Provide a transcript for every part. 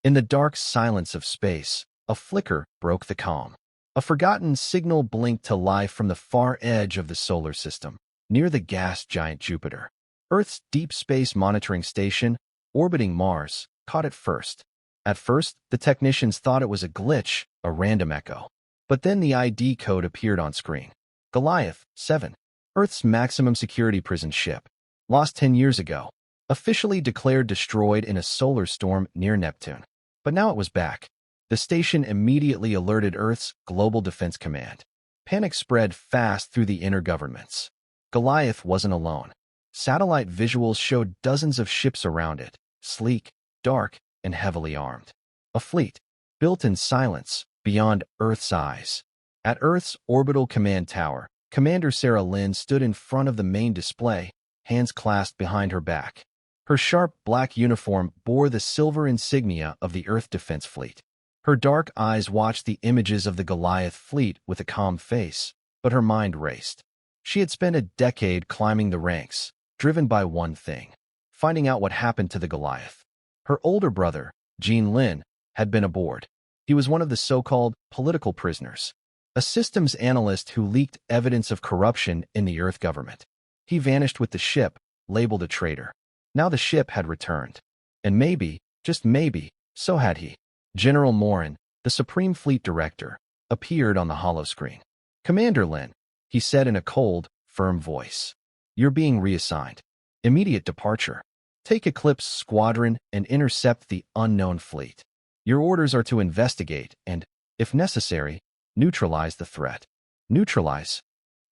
In the dark silence of space, a flicker broke the calm. A forgotten signal blinked to life from the far edge of the solar system, near the gas giant Jupiter. Earth's Deep Space Monitoring Station, orbiting Mars, caught it first. At first, the technicians thought it was a glitch, a random echo. But then the ID code appeared on screen. Goliath, 7. Earth's maximum security prison ship. Lost 10 years ago. Officially declared destroyed in a solar storm near Neptune. But now it was back. The station immediately alerted Earth's Global Defense Command. Panic spread fast through the inner governments. Goliath wasn't alone. Satellite visuals showed dozens of ships around it, sleek, dark, and heavily armed. A fleet, built in silence, beyond Earth's eyes. At Earth's orbital command tower, Commander Sarah Lynn stood in front of the main display, hands clasped behind her back. Her sharp black uniform bore the silver insignia of the Earth Defense Fleet. Her dark eyes watched the images of the Goliath fleet with a calm face, but her mind raced. She had spent a decade climbing the ranks, driven by one thing: finding out what happened to the Goliath. Her older brother, Gene Lin, had been aboard. He was one of the so-called political prisoners, a systems analyst who leaked evidence of corruption in the Earth government. He vanished with the ship, labeled a traitor. Now the ship had returned. And maybe, just maybe, so had he. General Morin, the Supreme Fleet Director, appeared on the holoscreen. "Commander Lin," he said in a cold, firm voice. "You're being reassigned. Immediate departure. Take Eclipse Squadron and intercept the unknown fleet. Your orders are to investigate and, if necessary, neutralize the threat." "Neutralize?"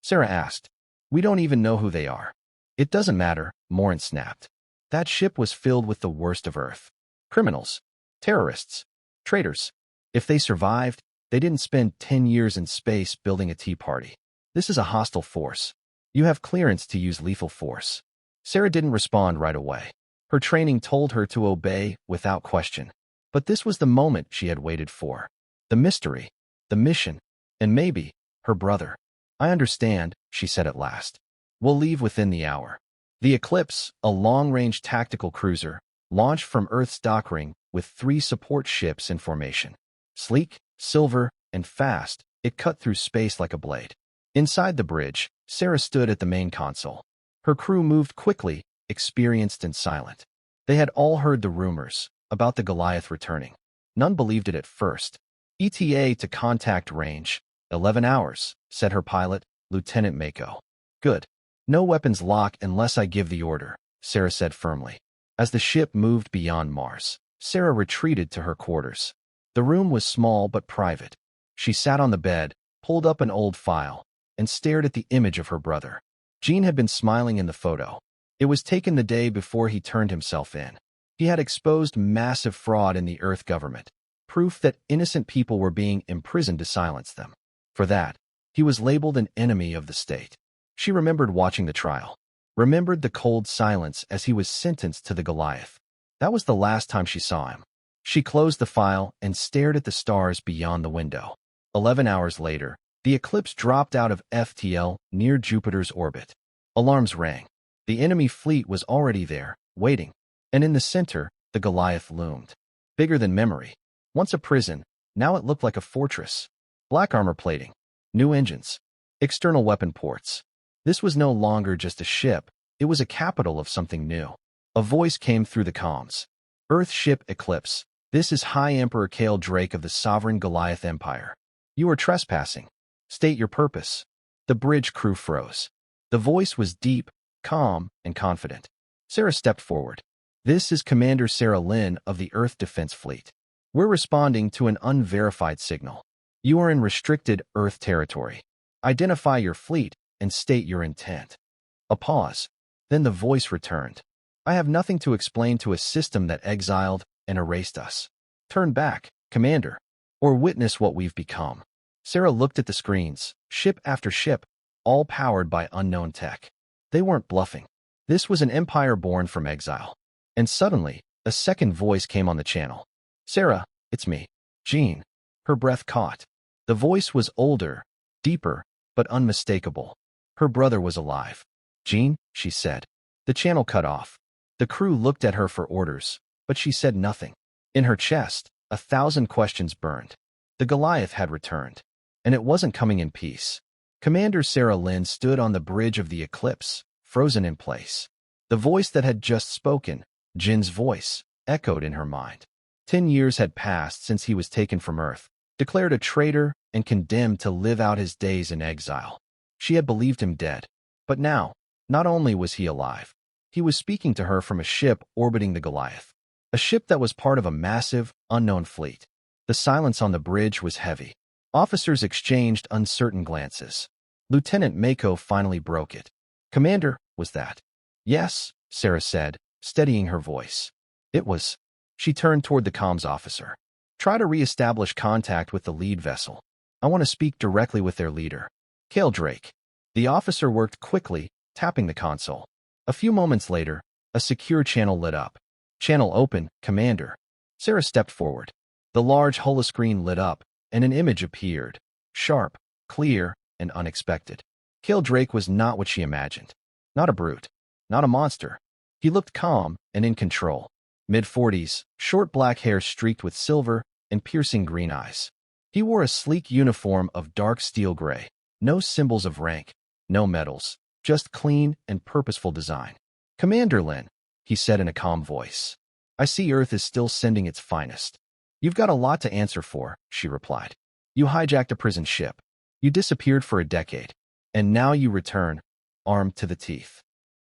Sarah asked. "We don't even know who they are." "It doesn't matter," Morin snapped. "That ship was filled with the worst of Earth. Criminals. Terrorists. Traitors. If they survived, they didn't spend 10 years in space building a tea party. This is a hostile force. You have clearance to use lethal force." Sarah didn't respond right away. Her training told her to obey without question. But this was the moment she had waited for. The mystery, the mission, and maybe her brother. "I understand," she said at last. "We'll leave within the hour." The Eclipse, a long-range tactical cruiser, launched from Earth's dock ring with 3 support ships in formation. Sleek, silver, and fast, it cut through space like a blade. Inside the bridge, Sarah stood at the main console. Her crew moved quickly, experienced and silent. They had all heard the rumors about the Goliath returning. None believed it at first. "ETA to contact range, 11 hours, said her pilot, Lieutenant Mako. "Good. No weapons lock unless I give the order," Sarah said firmly. As the ship moved beyond Mars, Sarah retreated to her quarters. The room was small but private. She sat on the bed, pulled up an old file, and stared at the image of her brother. Gene had been smiling in the photo. It was taken the day before he turned himself in. He had exposed massive fraud in the Earth government, proof that innocent people were being imprisoned to silence them. For that, he was labeled an enemy of the state. She remembered watching the trial, remembered the cold silence as he was sentenced to the Goliath. That was the last time she saw him. She closed the file and stared at the stars beyond the window. 11 hours later, the Eclipse dropped out of FTL near Jupiter's orbit. Alarms rang. The enemy fleet was already there, waiting. And in the center, the Goliath loomed. Bigger than memory. Once a prison, now it looked like a fortress. Black armor plating. New engines. External weapon ports. This was no longer just a ship. It was a capital of something new. A voice came through the comms. "Earth ship Eclipse. This is High Emperor Kale Drake of the Sovereign Goliath Empire. You are trespassing. State your purpose." The bridge crew froze. The voice was deep, calm, and confident. Sarah stepped forward. "This is Commander Sarah Lynn of the Earth Defense Fleet. We're responding to an unverified signal. You are in restricted Earth territory. Identify your fleet and state your intent." A pause. Then the voice returned. "I have nothing to explain to a system that exiled and erased us. Turn back, Commander, or witness what we've become." Sarah looked at the screens, ship after ship, all powered by unknown tech. They weren't bluffing. This was an empire born from exile. And suddenly, a second voice came on the channel. "Sarah, it's me, Gene." Her breath caught. The voice was older, deeper, but unmistakable. Her brother was alive. "Gene," she said. The channel cut off. The crew looked at her for orders, but she said nothing. In her chest, 1,000 questions burned. The Goliath had returned, and it wasn't coming in peace. Commander Sarah Lynn stood on the bridge of the Eclipse, frozen in place. The voice that had just spoken, Jin's voice, echoed in her mind. 10 years had passed since he was taken from Earth, declared a traitor, and condemned to live out his days in exile. She had believed him dead. But now, not only was he alive, he was speaking to her from a ship orbiting the Goliath. A ship that was part of a massive, unknown fleet. The silence on the bridge was heavy. Officers exchanged uncertain glances. Lieutenant Mako finally broke it. "Commander, was that?" "Yes," Sarah said, steadying her voice. "It was." She turned toward the comms officer. "Try to re-establish contact with the lead vessel. I want to speak directly with their leader, Cale Drake." The officer worked quickly, tapping the console. A few moments later, a secure channel lit up. "Channel open, Commander." Sarah stepped forward. The large holoscreen lit up, and an image appeared. Sharp, clear, and unexpected. Cale Drake was not what she imagined. Not a brute. Not a monster. He looked calm and in control. Mid-40s, short black hair streaked with silver, and piercing green eyes. He wore a sleek uniform of dark steel gray. No symbols of rank. No medals. Just clean and purposeful design. "Commander Lin," he said in a calm voice. "I see Earth is still sending its finest." "You've got a lot to answer for," she replied. "You hijacked a prison ship. You disappeared for a decade. And now you return, armed to the teeth."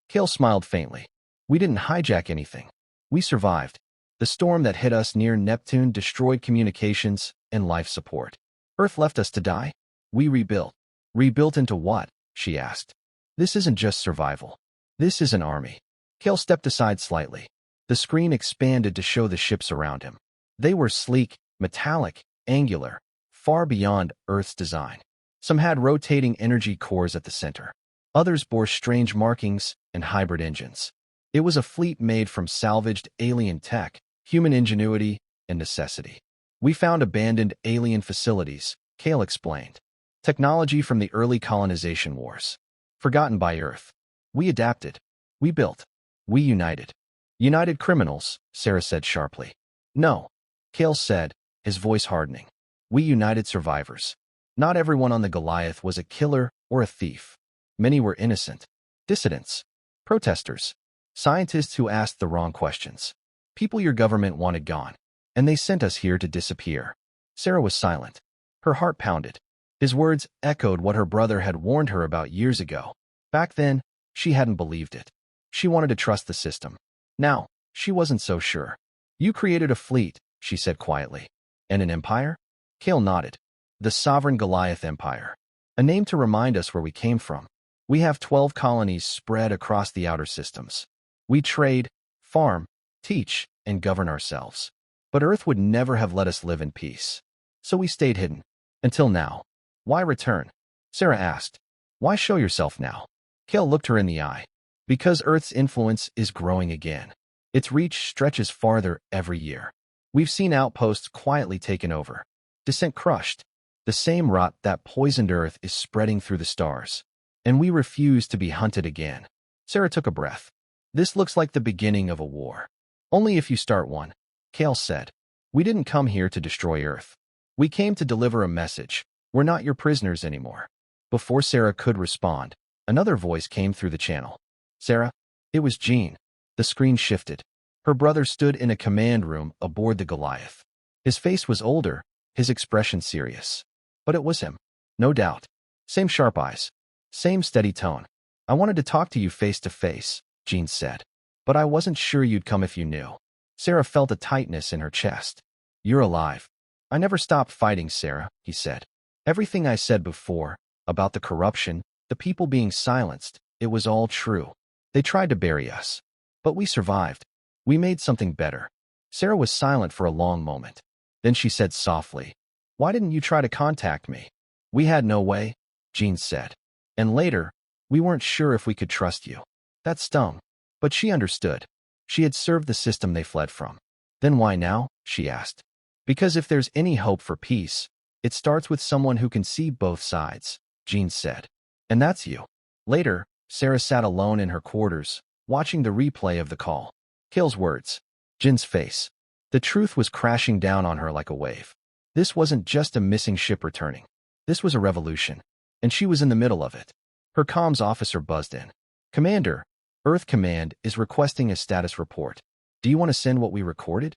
Cale smiled faintly. "We didn't hijack anything. We survived. The storm that hit us near Neptune destroyed communications and life support. Earth left us to die. We rebuilt." "Rebuilt into what?" she asked. "This isn't just survival. This is an army." Cale stepped aside slightly. The screen expanded to show the ships around him. They were sleek, metallic, angular, far beyond Earth's design. Some had rotating energy cores at the center. Others bore strange markings and hybrid engines. It was a fleet made from salvaged alien tech, human ingenuity, and necessity. "We found abandoned alien facilities," Cale explained. "Technology from the early colonization wars. Forgotten by Earth. We adapted. We built. We united." "United criminals," Sarah said sharply. "No," Cale said, his voice hardening. "We united survivors. Not everyone on the Goliath was a killer or a thief. Many were innocent. Dissidents. Protesters. Scientists who asked the wrong questions. People your government wanted gone. And they sent us here to disappear." Sarah was silent. Her heart pounded. His words echoed what her brother had warned her about years ago. Back then, she hadn't believed it. She wanted to trust the system. Now, she wasn't so sure. "You created a fleet," she said quietly. "And an empire?" Cale nodded. "The Sovereign Goliath Empire. A name to remind us where we came from. We have 12 colonies spread across the outer systems. We trade, farm, teach, and govern ourselves. But Earth would never have let us live in peace. So we stayed hidden. Until now." "Why return?" Sarah asked. "Why show yourself now?" Cale looked her in the eye. "Because Earth's influence is growing again. Its reach stretches farther every year. We've seen outposts quietly taken over. Dissent crushed. The same rot that poisoned Earth is spreading through the stars. And we refuse to be hunted again." Sarah took a breath. "This looks like the beginning of a war. Only if you start one," Cale said. "We didn't come here to destroy Earth. We came to deliver a message. We're not your prisoners anymore." Before Sarah could respond, another voice came through the channel. "Sarah?" It was Jean. The screen shifted. Her brother stood in a command room aboard the Goliath. His face was older, his expression serious. But it was him. No doubt. Same sharp eyes. Same steady tone. "I wanted to talk to you face to face," Jean said. "But I wasn't sure you'd come if you knew." Sarah felt a tightness in her chest. "You're alive." "I never stopped fighting, Sarah," he said. "Everything I said before, about the corruption, the people being silenced, it was all true. They tried to bury us. But we survived. We made something better." Sarah was silent for a long moment. Then she said softly, "Why didn't you try to contact me?" "We had no way," Jean said. "And later, we weren't sure if we could trust you." That stung. But she understood. She had served the system they fled from. "Then why now?" she asked. "Because if there's any hope for peace, it starts with someone who can see both sides," Jean said. "And that's you." Later, Sarah sat alone in her quarters, watching the replay of the call. Cale's words. Jin's face. The truth was crashing down on her like a wave. This wasn't just a missing ship returning. This was a revolution, and she was in the middle of it. Her comms officer buzzed in. "Commander, Earth Command is requesting a status report. Do you want to send what we recorded?"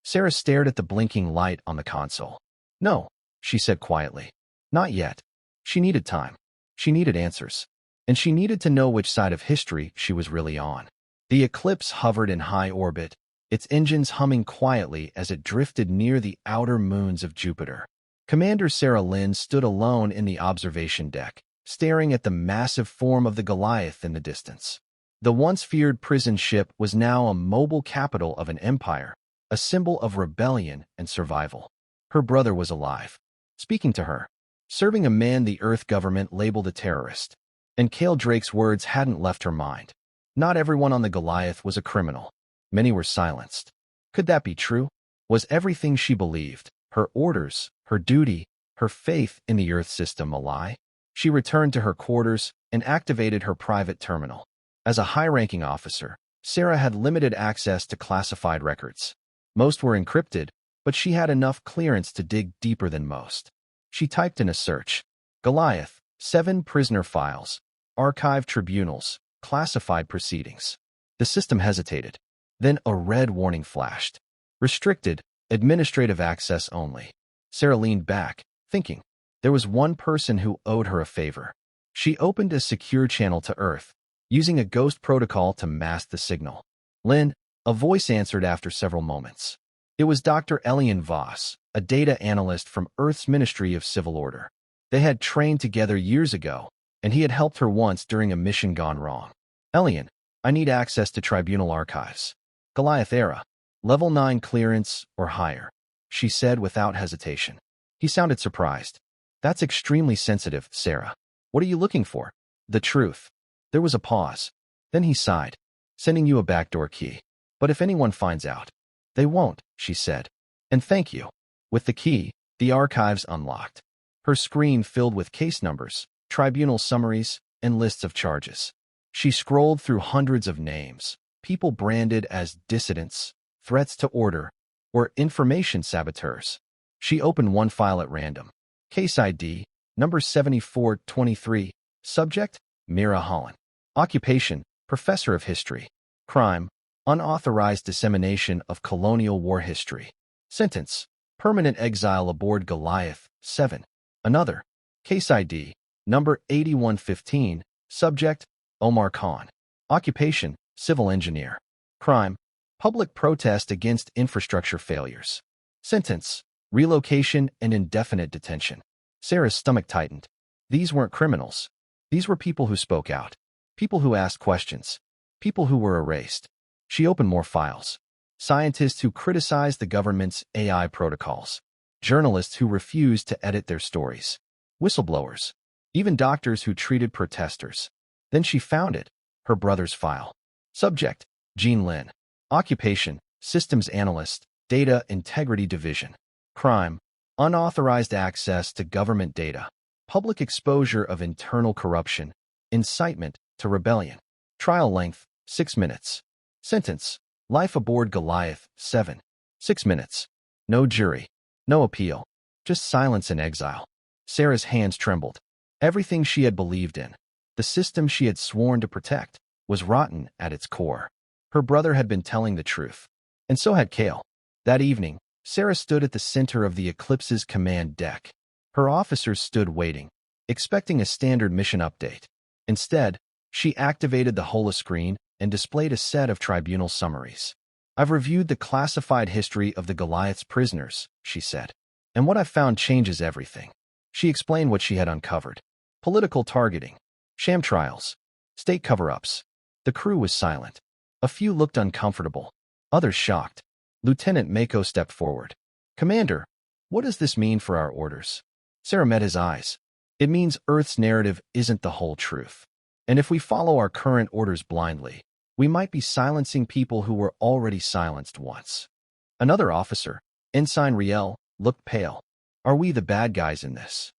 Sarah stared at the blinking light on the console. "No," she said quietly. "Not yet." She needed time. She needed answers. And she needed to know which side of history she was really on. The Eclipse hovered in high orbit, its engines humming quietly as it drifted near the outer moons of Jupiter. Commander Sarah Lynn stood alone in the observation deck, staring at the massive form of the Goliath in the distance. The once feared prison ship was now a mobile capital of an empire, a symbol of rebellion and survival. Her brother was alive, speaking to her, serving a man the Earth government labeled a terrorist. And Cale Drake's words hadn't left her mind. Not everyone on the Goliath was a criminal. Many were silenced. Could that be true? Was everything she believed, her orders, her duty, her faith in the Earth system a lie? She returned to her quarters and activated her private terminal. As a high-ranking officer, Sarah had limited access to classified records. Most were encrypted, but she had enough clearance to dig deeper than most. She typed in a search, Goliath, 7 prisoner files, archive tribunals, classified proceedings. The system hesitated. Then a red warning flashed. Restricted, administrative access only. Sarah leaned back, thinking. There was one person who owed her a favor. She opened a secure channel to Earth, using a ghost protocol to mask the signal. "Lynn," a voice answered after several moments. It was Dr. Elian Voss, a data analyst from Earth's Ministry of Civil Order. They had trained together years ago, and he had helped her once during a mission gone wrong. "Elian, I need access to tribunal archives. Goliath era, level 9 clearance or higher," she said without hesitation. He sounded surprised. "That's extremely sensitive, Sarah. What are you looking for?" "The truth." There was a pause. Then he sighed. "Sending you a backdoor key. But if anyone finds out." "They won't," she said. "And thank you." With the key, the archives unlocked. Her screen filled with case numbers, tribunal summaries, and lists of charges. She scrolled through hundreds of names, people branded as dissidents, threats to order, or information saboteurs. She opened one file at random. Case ID, number 7423. Subject, Mira Holland. Occupation, Professor of History. Crime, unauthorized dissemination of colonial war history. Sentence, permanent exile aboard Goliath, 7. Another. Case ID, number 8115. Subject, Omar Khan. Occupation, Civil Engineer. Crime, public protest against infrastructure failures. Sentence, relocation and indefinite detention. Sarah's stomach tightened. These weren't criminals. These were people who spoke out. People who asked questions. People who were erased. She opened more files. Scientists who criticized the government's AI protocols. Journalists who refused to edit their stories. Whistleblowers. Even doctors who treated protesters. Then she found it. Her brother's file. Subject, Jean Lin. Occupation, Systems Analyst, Data Integrity Division. Crime, unauthorized access to government data. Public exposure of internal corruption. Incitement to rebellion. Trial length, 6 minutes. Sentence, life aboard Goliath, 7. 6 minutes. No jury. No appeal. Just silence and exile. Sarah's hands trembled. Everything she had believed in, the system she had sworn to protect, was rotten at its core. Her brother had been telling the truth. And so had Cale. That evening, Sarah stood at the center of the Eclipse's command deck. Her officers stood waiting, expecting a standard mission update. Instead, she activated the holoscreen and displayed a set of tribunal summaries. "I've reviewed the classified history of the Goliath's prisoners," she said. "And what I've found changes everything." She explained what she had uncovered. Political targeting, sham trials, state cover-ups. The crew was silent. A few looked uncomfortable, others shocked. Lieutenant Mako stepped forward. "Commander, what does this mean for our orders?" Sarah met his eyes. "It means Earth's narrative isn't the whole truth. And if we follow our current orders blindly, we might be silencing people who were already silenced once." Another officer, Ensign Riel, looked pale. "Are we the bad guys in this?"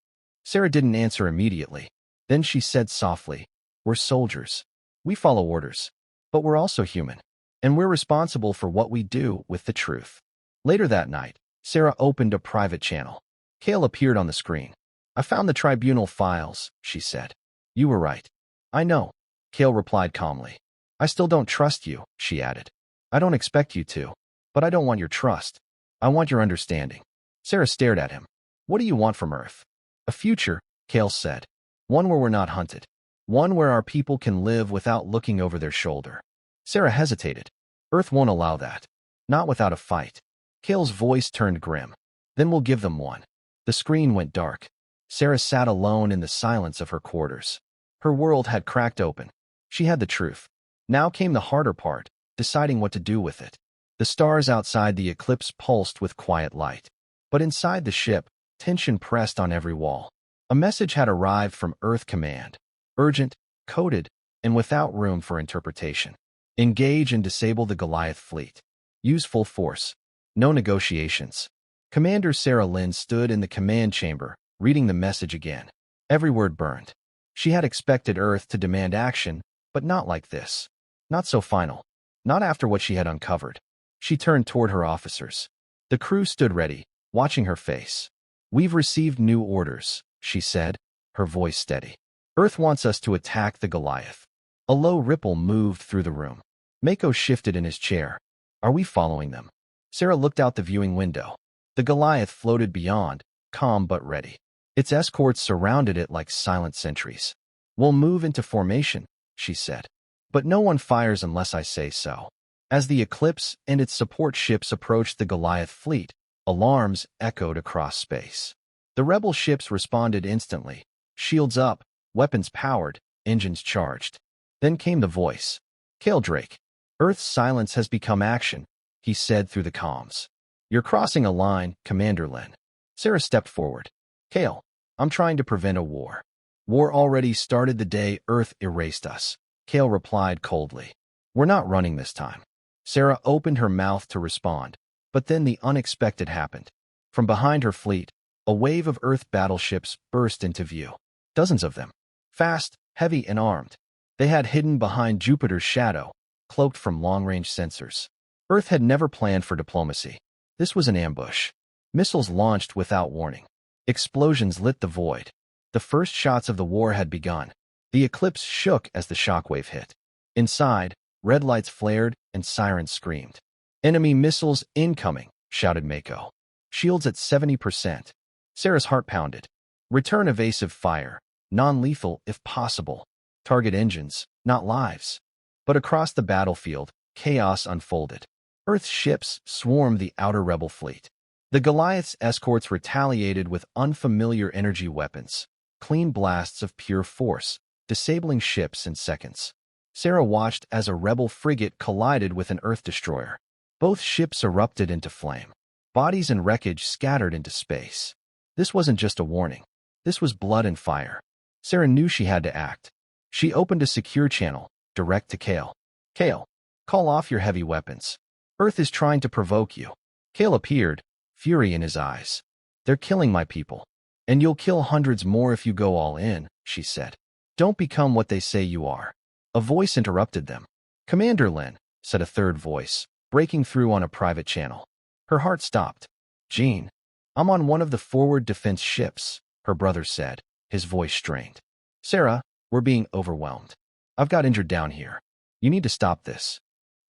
Sarah didn't answer immediately. Then she said softly, "We're soldiers. We follow orders. But we're also human. And we're responsible for what we do with the truth." Later that night, Sarah opened a private channel. Kale appeared on the screen. I found the tribunal files, she said. You were right. I know, Kale replied calmly. I still don't trust you, she added. I don't expect you to, but I don't want your trust. I want your understanding. Sarah stared at him. What do you want from Earth? A future, Kale said. One where we're not hunted. One where our people can live without looking over their shoulder. Sarah hesitated. Earth won't allow that. Not without a fight. Kale's voice turned grim. Then we'll give them one. The screen went dark. Sarah sat alone in the silence of her quarters. Her world had cracked open. She had the truth. Now came the harder part, deciding what to do with it. The stars outside the eclipse pulsed with quiet light. But inside the ship, tension pressed on every wall. A message had arrived from Earth Command. Urgent, coded, and without room for interpretation. Engage and disable the Goliath fleet. Use full force. No negotiations. Commander Sarah Lynn stood in the command chamber, reading the message again. Every word burned. She had expected Earth to demand action, but not like this. Not so final. Not after what she had uncovered. She turned toward her officers. The crew stood ready, watching her face. We've received new orders, she said, her voice steady. Earth wants us to attack the Goliath. A low ripple moved through the room. Mako shifted in his chair. Are we following them? Sarah looked out the viewing window. The Goliath floated beyond, calm but ready. Its escorts surrounded it like silent sentries. We'll move into formation, she said. But no one fires unless I say so. As the Eclipse and its support ships approached the Goliath fleet, alarms echoed across space. The rebel ships responded instantly. Shields up, weapons powered, engines charged. Then came the voice. Kale Drake. Earth's silence has become action, he said through the comms. You're crossing a line, Commander Lynn. Sarah stepped forward. Kale, I'm trying to prevent a war. War already started the day Earth erased us. Kale replied coldly. We're not running this time. Sarah opened her mouth to respond, but then the unexpected happened. From behind her fleet, a wave of Earth battleships burst into view. Dozens of them. Fast, heavy, and armed. They had hidden behind Jupiter's shadow, cloaked from long-range sensors. Earth had never planned for diplomacy. This was an ambush. Missiles launched without warning. Explosions lit the void. The first shots of the war had begun. The eclipse shook as the shockwave hit. Inside, red lights flared and sirens screamed. Enemy missiles incoming, shouted Mako. Shields at 70%. Sarah's heart pounded. Return evasive fire. Non-lethal if possible. Target engines, not lives. But across the battlefield, chaos unfolded. Earth's ships swarmed the outer rebel fleet. The Goliath's escorts retaliated with unfamiliar energy weapons, clean blasts of pure force, disabling ships in seconds. Sarah watched as a rebel frigate collided with an Earth destroyer. Both ships erupted into flame. Bodies and wreckage scattered into space. This wasn't just a warning. This was blood and fire. Sarah knew she had to act. She opened a secure channel, direct to Kale. Kale, call off your heavy weapons. Earth is trying to provoke you. Kale appeared, fury in his eyes. They're killing my people. And you'll kill hundreds more if you go all in, she said. Don't become what they say you are. A voice interrupted them. Commander Lynn, said a third voice, breaking through on a private channel. Her heart stopped. Jean, I'm on one of the forward defense ships, her brother said, his voice strained. Sarah, we're being overwhelmed. I've got injured down here. You need to stop this.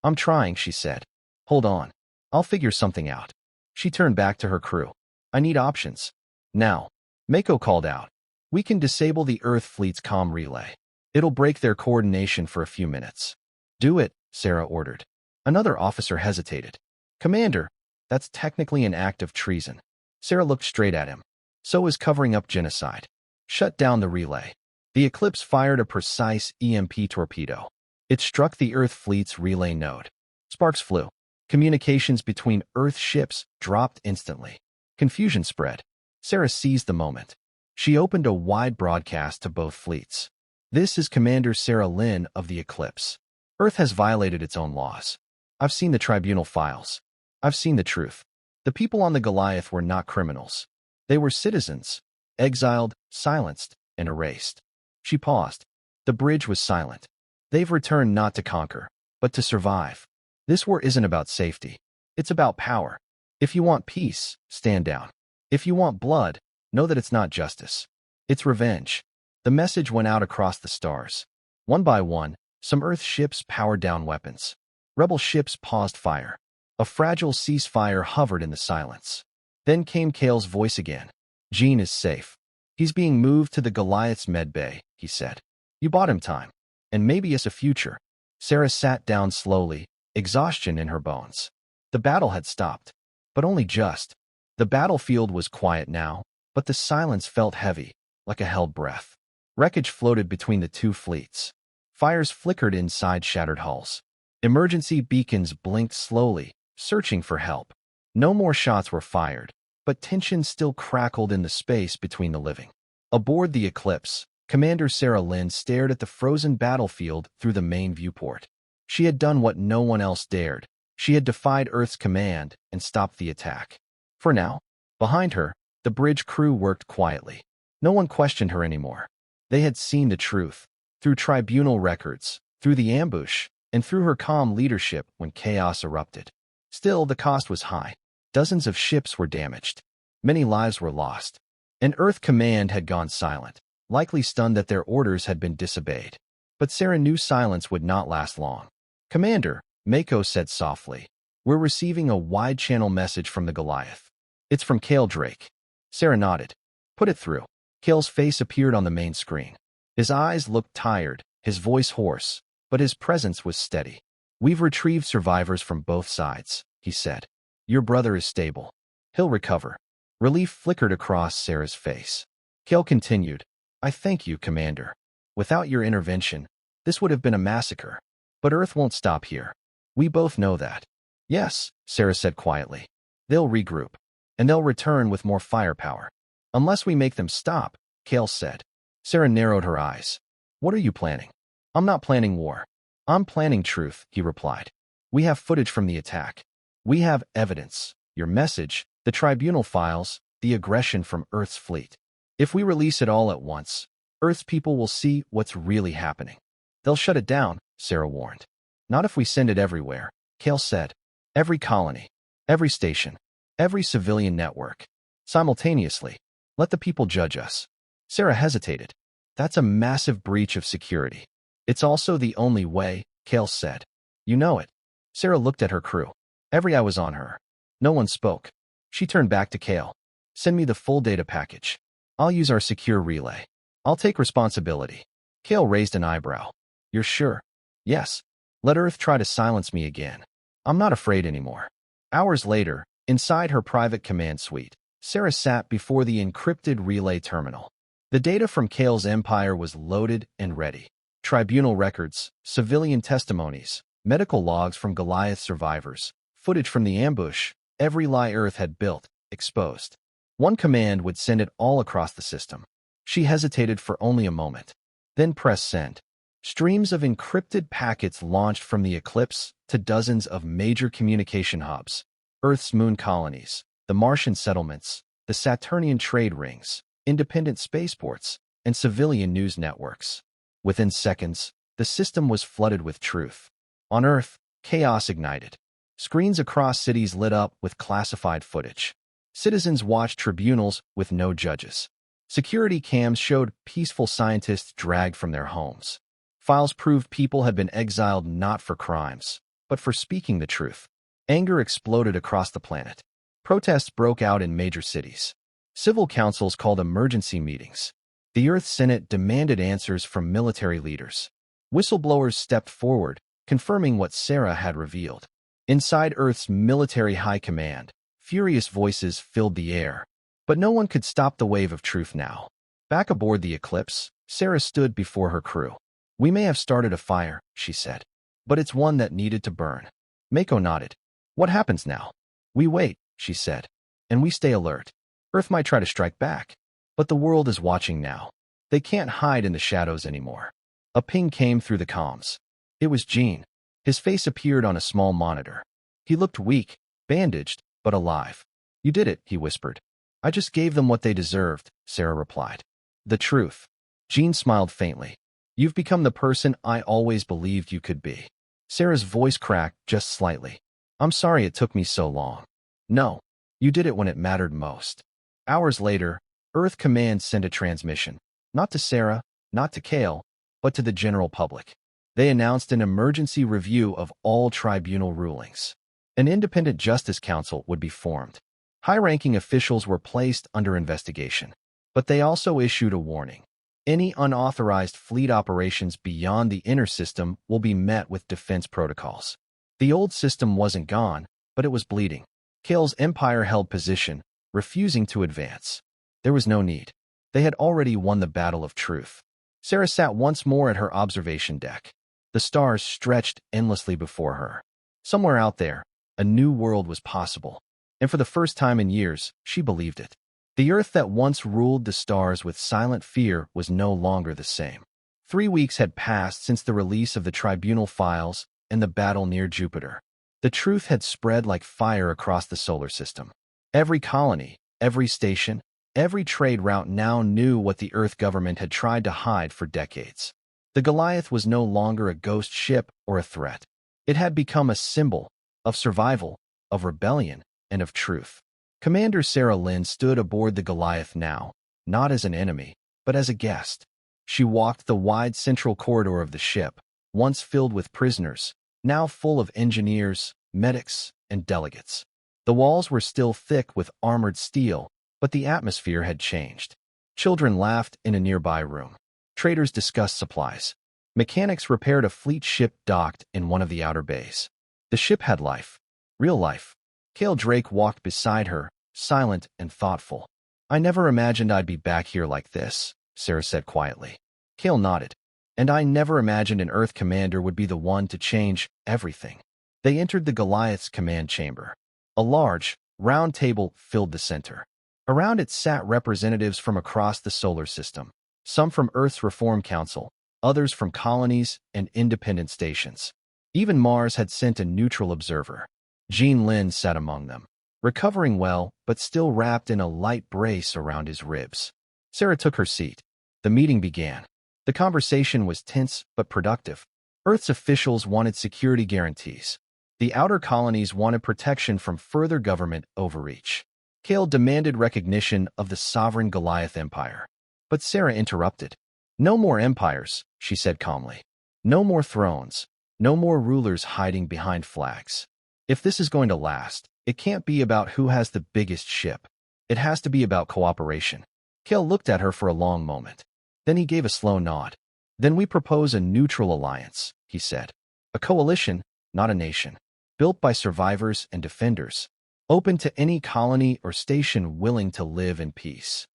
I'm trying, she said. Hold on. I'll figure something out. She turned back to her crew. I need options. Now. Mako called out. We can disable the Earth fleet's comm relay. It'll break their coordination for a few minutes. Do it, Sarah ordered. Another officer hesitated. Commander, that's technically an act of treason. Sarah looked straight at him. So is covering up genocide. Shut down the relay. The Eclipse fired a precise EMP torpedo. It struck the Earth fleet's relay node. Sparks flew. Communications between Earth ships dropped instantly. Confusion spread. Sarah seized the moment. She opened a wide broadcast to both fleets. This is Commander Sarah Lynn of the Eclipse. Earth has violated its own laws. I've seen the tribunal files. I've seen the truth. The people on the Goliath were not criminals. They were citizens, exiled, silenced, and erased. She paused. The bridge was silent. They've returned not to conquer, but to survive. This war isn't about safety. It's about power. If you want peace, stand down. If you want blood, know that it's not justice. It's revenge. The message went out across the stars. One by one, some Earth ships powered down weapons. Rebel ships paused fire. A fragile ceasefire hovered in the silence. Then came Kale's voice again. Gene is safe. He's being moved to the Goliath's medbay, he said. You bought him time. And maybe it's a future. Sarah sat down slowly, exhaustion in her bones. The battle had stopped. But only just. The battlefield was quiet now, but the silence felt heavy, like a held breath. Wreckage floated between the two fleets. Fires flickered inside shattered hulls. Emergency beacons blinked slowly, searching for help. No more shots were fired, but tension still crackled in the space between the living. Aboard the Eclipse, Commander Sarah Lynn stared at the frozen battlefield through the main viewport. She had done what no one else dared. She had defied Earth's command and stopped the attack. For now, behind her, the bridge crew worked quietly. No one questioned her anymore. They had seen the truth, through tribunal records, through the ambush, and through her calm leadership when chaos erupted. Still, the cost was high. Dozens of ships were damaged. Many lives were lost. And Earth Command had gone silent, likely stunned that their orders had been disobeyed. But Sarah knew silence would not last long. Commander, Mako said softly, we're receiving a wide-channel message from the Goliath. It's from Kale Drake. Sarah nodded. Put it through. Kale's face appeared on the main screen. His eyes looked tired, his voice hoarse, but his presence was steady. We've retrieved survivors from both sides, he said. Your brother is stable. He'll recover. Relief flickered across Sarah's face. Kale continued, I thank you, Commander. Without your intervention, this would have been a massacre. But Earth won't stop here. We both know that. Yes, Sarah said quietly. They'll regroup. And they'll return with more firepower. Unless we make them stop, Kale said. Sarah narrowed her eyes. What are you planning? I'm not planning war. I'm planning truth, he replied. We have footage from the attack. We have evidence, your message, the tribunal files, the aggression from Earth's fleet. If we release it all at once, Earth's people will see what's really happening. They'll shut it down, Sarah warned. Not if we send it everywhere, Kale said. Every colony, every station, every civilian network. Simultaneously. Let the people judge us. Sarah hesitated. That's a massive breach of security. It's also the only way, Kale said. You know it. Sarah looked at her crew. Every eye was on her. No one spoke. She turned back to Kale. Send me the full data package. I'll use our secure relay. I'll take responsibility. Kale raised an eyebrow. You're sure? Yes. Let Earth try to silence me again. I'm not afraid anymore. Hours later, inside her private command suite, Sarah sat before the encrypted relay terminal. The data from Kale's empire was loaded and ready. Tribunal records, civilian testimonies, medical logs from Goliath survivors, footage from the ambush, every lie Earth had built, exposed. One command would send it all across the system. She hesitated for only a moment. Then pressed send. Streams of encrypted packets launched from the Eclipse to dozens of major communication hubs, Earth's moon colonies, the Martian settlements, the Saturnian trade rings, independent spaceports, and civilian news networks. Within seconds, the system was flooded with truth. On Earth, chaos ignited. Screens across cities lit up with classified footage. Citizens watched tribunals with no judges. Security cams showed peaceful scientists dragged from their homes. Files proved people had been exiled not for crimes, but for speaking the truth. Anger exploded across the planet. Protests broke out in major cities. Civil councils called emergency meetings. The Earth Senate demanded answers from military leaders. Whistleblowers stepped forward, confirming what Sarah had revealed. Inside Earth's military high command, furious voices filled the air. But no one could stop the wave of truth now. Back aboard the Eclipse, Sarah stood before her crew. We may have started a fire, she said, but it's one that needed to burn. Mako nodded. What happens now? We wait, she said, and we stay alert. Earth might try to strike back, but the world is watching now. They can't hide in the shadows anymore. A ping came through the comms. It was Gene. His face appeared on a small monitor. He looked weak, bandaged, but alive. You did it, he whispered. I just gave them what they deserved, Sarah replied. The truth. Gene smiled faintly. You've become the person I always believed you could be. Sarah's voice cracked just slightly. I'm sorry it took me so long. No, You did it when it mattered most. Hours later, Earth Command sent a transmission. Not to Sarah, not to Kale, but to the general public. They announced an emergency review of all tribunal rulings. An independent justice council would be formed. High-ranking officials were placed under investigation. But they also issued a warning. Any unauthorized fleet operations beyond the inner system will be met with defense protocols. The old system wasn't gone, but it was bleeding. Kale's empire held position, refusing to advance. There was no need. They had already won the battle of truth. Sarah sat once more at her observation deck. The stars stretched endlessly before her. Somewhere out there, a new world was possible. And for the first time in years, she believed it. The Earth that once ruled the stars with silent fear was no longer the same. 3 weeks had passed since the release of the tribunal files and the battle near Jupiter. The truth had spread like fire across the solar system. Every colony, every station, every trade route now knew what the Earth government had tried to hide for decades. The Goliath was no longer a ghost ship or a threat. It had become a symbol of survival, of rebellion, and of truth. Commander Sarah Lynn stood aboard the Goliath now, not as an enemy, but as a guest. She walked the wide central corridor of the ship, once filled with prisoners, now full of engineers, medics, and delegates. The walls were still thick with armored steel, but the atmosphere had changed. Children laughed in a nearby room. Traders discussed supplies. Mechanics repaired a fleet ship docked in one of the outer bays. The ship had life. Real life. Kale Drake walked beside her, silent and thoughtful. "I never imagined I'd be back here like this," Sarah said quietly. Kale nodded. "And I never imagined an Earth commander would be the one to change everything." They entered the Goliath's command chamber. A large, round table filled the center. Around it sat representatives from across the solar system, some from Earth's Reform Council, others from colonies and independent stations. Even Mars had sent a neutral observer. Jean Lin sat among them, recovering well but still wrapped in a light brace around his ribs. Sarah took her seat. The meeting began. The conversation was tense but productive. Earth's officials wanted security guarantees. The outer colonies wanted protection from further government overreach. Kale demanded recognition of the sovereign Goliath Empire. But Sarah interrupted. "No more empires," she said calmly. "No more thrones. No more rulers hiding behind flags. If this is going to last, it can't be about who has the biggest ship. It has to be about cooperation." Kale looked at her for a long moment. Then he gave a slow nod. "Then we propose a neutral alliance," he said. "A coalition, not a nation. Built by survivors and defenders. Open to any colony or station willing to live in peace."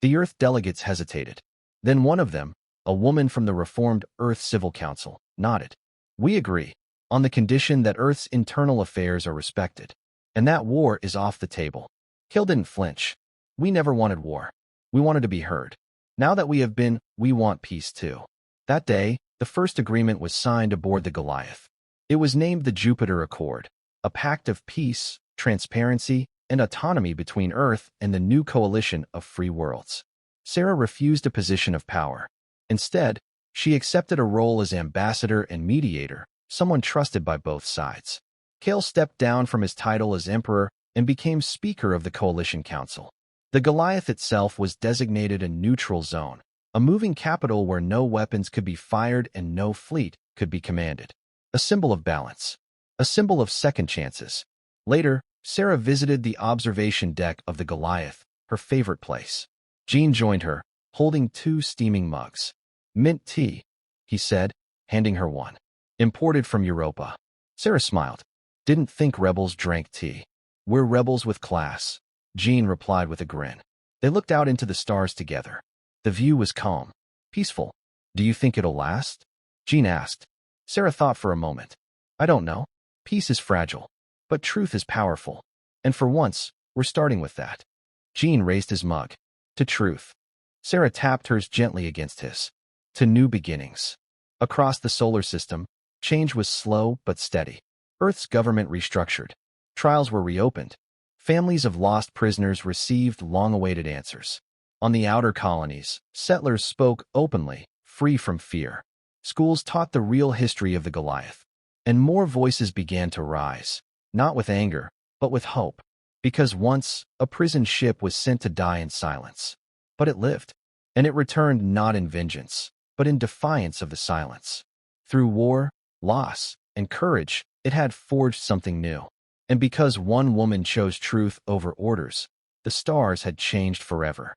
The Earth delegates hesitated. Then one of them, a woman from the reformed Earth Civil Council, nodded. "We agree, on the condition that Earth's internal affairs are respected. And that war is off the table." Kale didn't flinch. "We never wanted war. We wanted to be heard. Now that we have been, we want peace too." That day, the first agreement was signed aboard the Goliath. It was named the Jupiter Accord, a pact of peace, transparency, and autonomy between Earth and the new coalition of free worlds. Sarah refused a position of power. Instead, she accepted a role as ambassador and mediator, someone trusted by both sides. Kale stepped down from his title as emperor and became speaker of the Coalition Council. The Goliath itself was designated a neutral zone, a moving capital where no weapons could be fired and no fleet could be commanded. A symbol of balance. A symbol of second chances. Later, Sarah visited the observation deck of the Goliath, her favorite place. Jean joined her, holding 2 steaming mugs. "Mint tea," he said, handing her one. "Imported from Europa." Sarah smiled. "Didn't think rebels drank tea." "We're rebels with class," Jean replied with a grin. They looked out into the stars together. The view was calm, peaceful. "Do you think it'll last?" Jean asked. Sarah thought for a moment. "I don't know. Peace is fragile, but truth is powerful. And for once, we're starting with that." Jean raised his mug. "To truth." Sarah tapped hers gently against his. "To new beginnings." Across the solar system, change was slow but steady. Earth's government restructured. Trials were reopened. Families of lost prisoners received long-awaited answers. On the outer colonies, settlers spoke openly, free from fear. Schools taught the real history of the Goliath. And more voices began to rise, not with anger, but with hope. Because once, a prison ship was sent to die in silence. But it lived. And it returned not in vengeance, but in defiance of the silence. Through war, loss, and courage, it had forged something new. And because one woman chose truth over orders, the stars had changed forever.